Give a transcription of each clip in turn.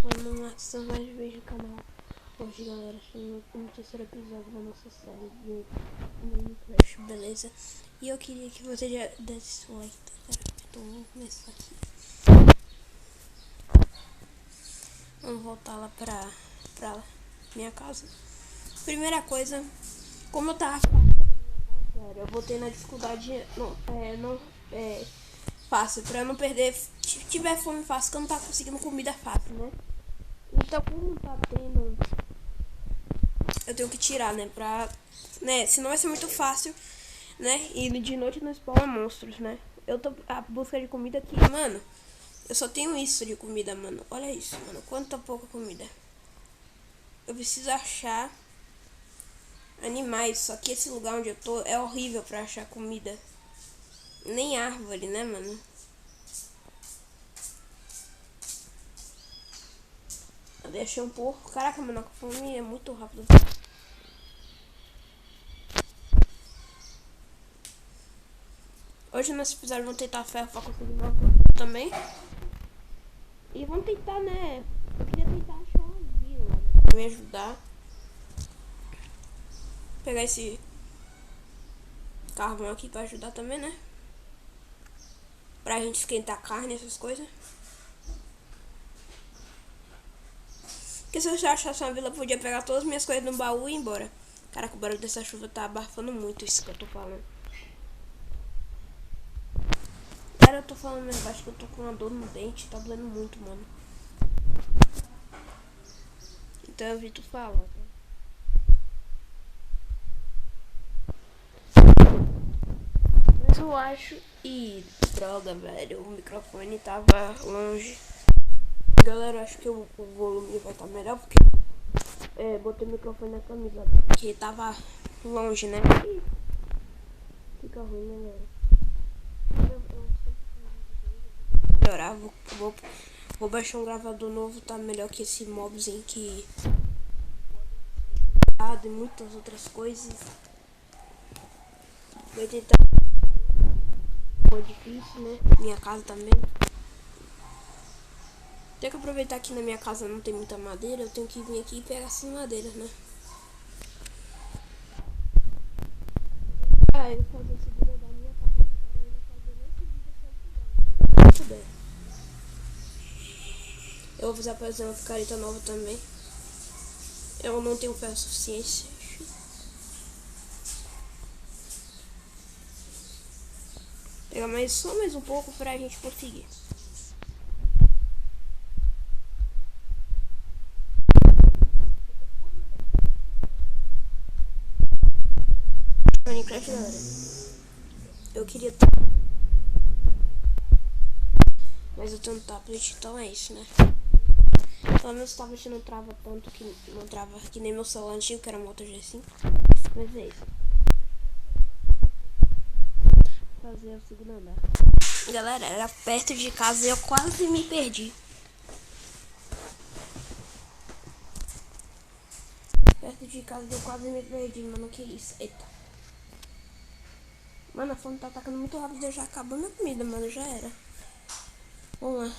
Falando Max, mais vídeo no canal. Hoje, galera, chegando no terceiro episódio da nossa série de Minecraft, beleza? E eu queria que você já desse o like, tá, cara? Então vamos começar aqui. Vamos voltar lá pra minha casa. Primeira coisa, como eu tava falando, eu botei na dificuldade fácil, pra não perder. Se tiver fome fácil, que eu não tá conseguindo comida fácil, né? Então, como tá tendo, eu tenho que tirar, né? Né? Senão vai ser muito fácil, né? E de noite não spawna monstros, né? Eu tô à busca de comida aqui, mano. Eu só tenho isso de comida, mano. Olha isso, mano. Quanta pouca comida. Eu preciso achar animais. Só que esse lugar onde eu tô é horrível pra achar comida. Nem árvore, né, mano? Eu deixei um porco. Caraca, mano, a fome é muito rápido. Hoje nesse episódio vão tentar ferro pra conseguir uma também. E vamos tentar, né? Eu queria tentar achar uma vila, né? Pra me ajudar. Pegar esse carvão aqui pra ajudar também, né? Pra gente esquentar carne, essas coisas. Porque se eu achasse uma vila, eu podia pegar todas as minhas coisas no baú e ir embora. Caraca, o barulho dessa chuva tá abafando muito isso que eu tô falando. Cara, eu tô falando mais baixo que eu tô com uma dor no dente. Tá doendo muito, mano. Então eu evito falar. Mas eu acho... Ih, droga, velho. O microfone tava longe. Galera, eu acho que o volume vai estar melhor porque botei o microfone na camisa, porque tava longe, né? E fica ruim, né, galera? Melhorar, vou baixar um gravador novo, tá melhor que esse mobzinho que e muitas outras coisas. Vou tentar. Foi difícil, né? Minha casa também. Tem que aproveitar que na minha casa não tem muita madeira. Eu tenho que vir aqui e pegar essas madeiras, né? Ah, eu vou fazer a segunda da minha casa. Eu quero ainda fazer nesse vídeo se eu puder. Eu vou fazer, por exemplo, uma picareta nova também. Eu não tenho ferro suficiente. Pegar só mais um pouco pra gente conseguir. Minecraft, galera. Eu queria ter... Mas eu tenho um tablet, então é isso, né? Pelo menos o tablet não trava tanto, que não trava que nem meu celular antigo, que era um Moto G5. Mas é isso. Fazer o segundo andar. Galera, era perto de casa e eu quase me perdi. Perto de casa eu quase me perdi, mano. Que isso? Eita. Mano, a fome tá atacando muito rápido. Eu já acabou minha comida, mano. Já era. Vamos lá.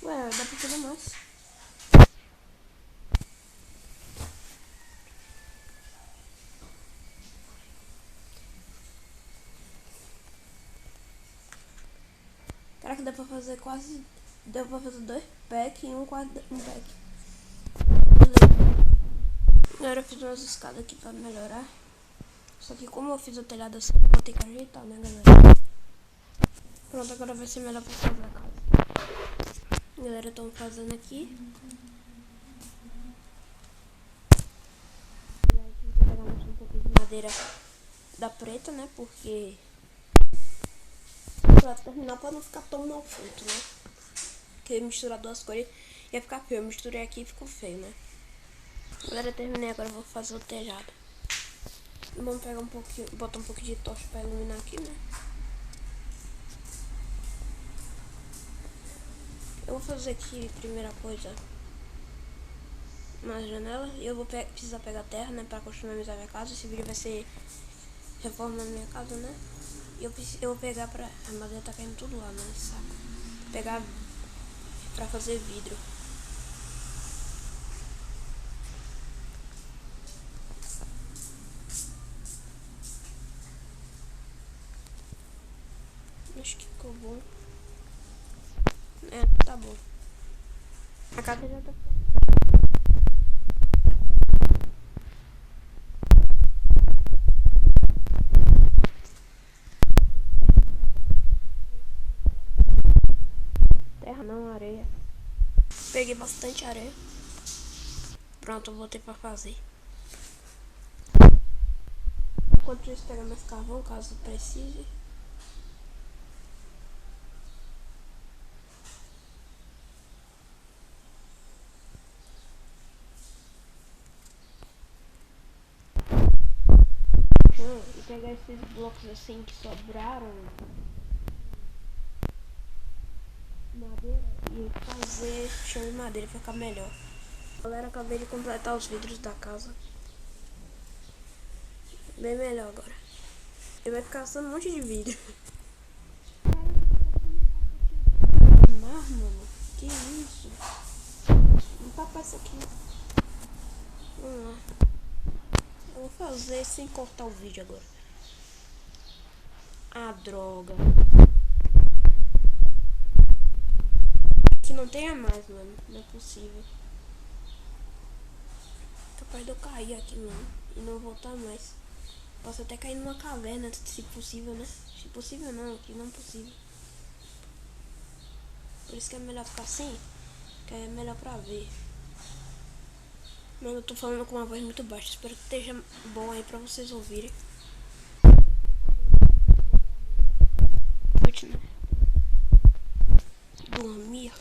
Ué, dá pra fazer mais. Caraca, dá pra fazer quase... Deu pra fazer 2 packs e um pack. Agora eu fiz umas escadas aqui pra melhorar. Só que como eu fiz o telhado assim, vou ter que ajeitar, né, galera? Pronto, agora vai ser melhor pra fazer a casa. Galera, estão fazendo aqui. Vou pegar mais um pouco de madeira da preta, né? Porque... pra terminar, pra não ficar tão mal feito, né? Porque misturar duas cores ia ficar feio. Eu misturei aqui e ficou feio, né? Agora eu terminei, agora eu vou fazer o telhado. Vamos pegar um pouquinho, botar um pouco de tocha pra iluminar aqui, né? Eu vou fazer aqui, primeira coisa, uma janela. E eu vou precisar pegar terra, né? Pra continuar minha casa. Esse vídeo vai ser reformando minha casa, né? E eu vou pegar pra... A madeira tá caindo tudo lá, né? Saco. Vou pegar pra fazer vidro. Acho que ficou bom. É, tá bom. A casa já tá... Terra não, areia. Peguei bastante areia. Pronto, eu voltei pra fazer. Enquanto isso, pegar mais carvão, caso precise. E pegar esses blocos assim que sobraram, madeira, e fazer chão de madeira pra ficar melhor. Galera, acabei de completar os vidros da casa. Bem melhor agora. E vai ficar só um monte de vidro. Mar, mano, que isso? Vamos papar isso aqui. Vamos lá. Eu vou fazer sem cortar o vídeo agora. Ah, droga. Que não tenha mais, mano. Não é possível. Capaz de eu cair aqui, mano. E não voltar mais. Posso até cair numa caverna, se possível, né? Se possível não, que não é possível. Por isso que é melhor ficar assim. Que é melhor pra ver. Mano, eu tô falando com uma voz muito baixa. Espero que esteja bom aí pra vocês ouvirem. Pode, né? Dormir.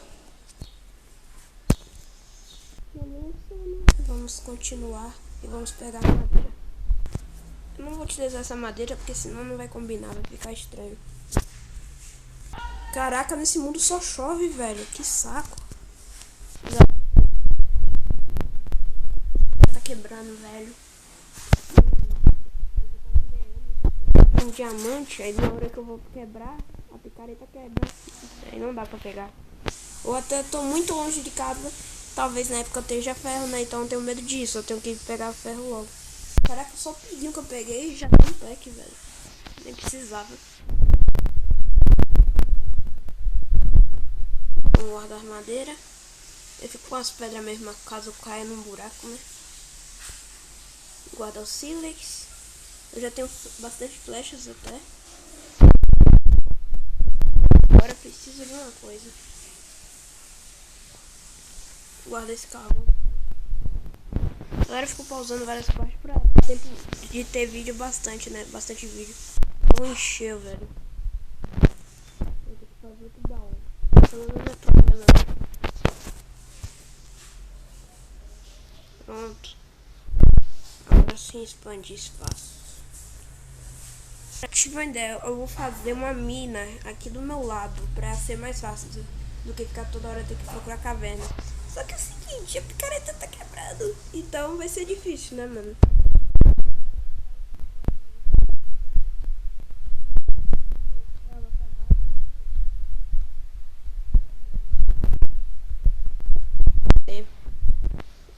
Vamos continuar e vamos pegar a madeira. Eu não vou utilizar essa madeira porque senão não vai combinar, vai ficar estranho. Caraca, nesse mundo só chove, velho. Que saco. Tá quebrando, velho. Um diamante, aí na hora que eu vou quebrar, a picareta quebra. Aí não dá pra pegar. Ou até tô muito longe de casa. Talvez na época eu esteja ferro, né? Então eu tenho medo disso. Eu tenho que pegar ferro logo. Caraca, só o pedinho que eu peguei já tem um pack, velho. Nem precisava. Vamos guardar madeira. Eu fico com as pedras mesmo, caso eu caia num buraco, né? Guardar o sílex. Eu já tenho bastante flechas até. Agora preciso de uma coisa. Guarda esse carvão. Agora eu fico pausando várias partes pra tempo de ter vídeo bastante, né? Bastante vídeo. Vou encher, velho. Vou ter que fazer outro baú. Pelo menos é problema. Pronto. Agora sim expandir espaço. Tive uma ideia, eu vou fazer uma mina aqui do meu lado pra ser mais fácil do que ficar toda hora ter que procurar caverna. Só que é o seguinte, a picareta tá quebrando, então vai ser difícil, né, mano?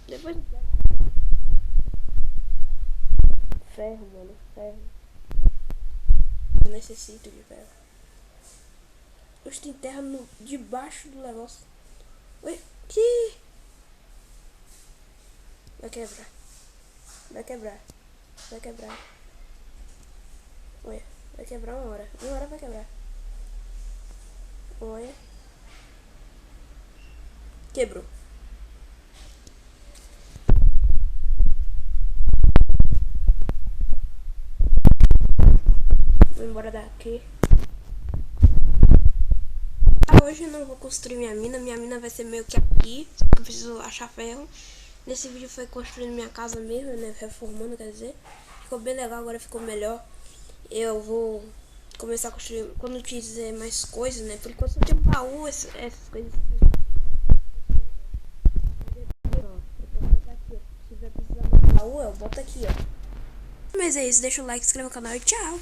Depois ferro, mano, ferro. Eu necessito de ferro. Eu estou em terra debaixo do negócio. Oi, que? Vai quebrar. Vai quebrar. Vai quebrar. Olha, vai quebrar uma hora. Uma hora vai quebrar. Olha. Quebrou. Vou embora daqui. Hoje eu não vou construir minha mina. Minha mina vai ser meio que aqui. Eu preciso achar ferro. Nesse vídeo foi construindo minha casa mesmo, né? Reformando, quer dizer. Ficou bem legal, agora ficou melhor. Eu vou começar a construir quando eu quiser mais coisas, né? Por enquanto eu tenho um baú, essas coisas. Se tiver precisando de baú, eu boto aqui, ó. Mas é isso, deixa o like, se inscreva no canal e tchau!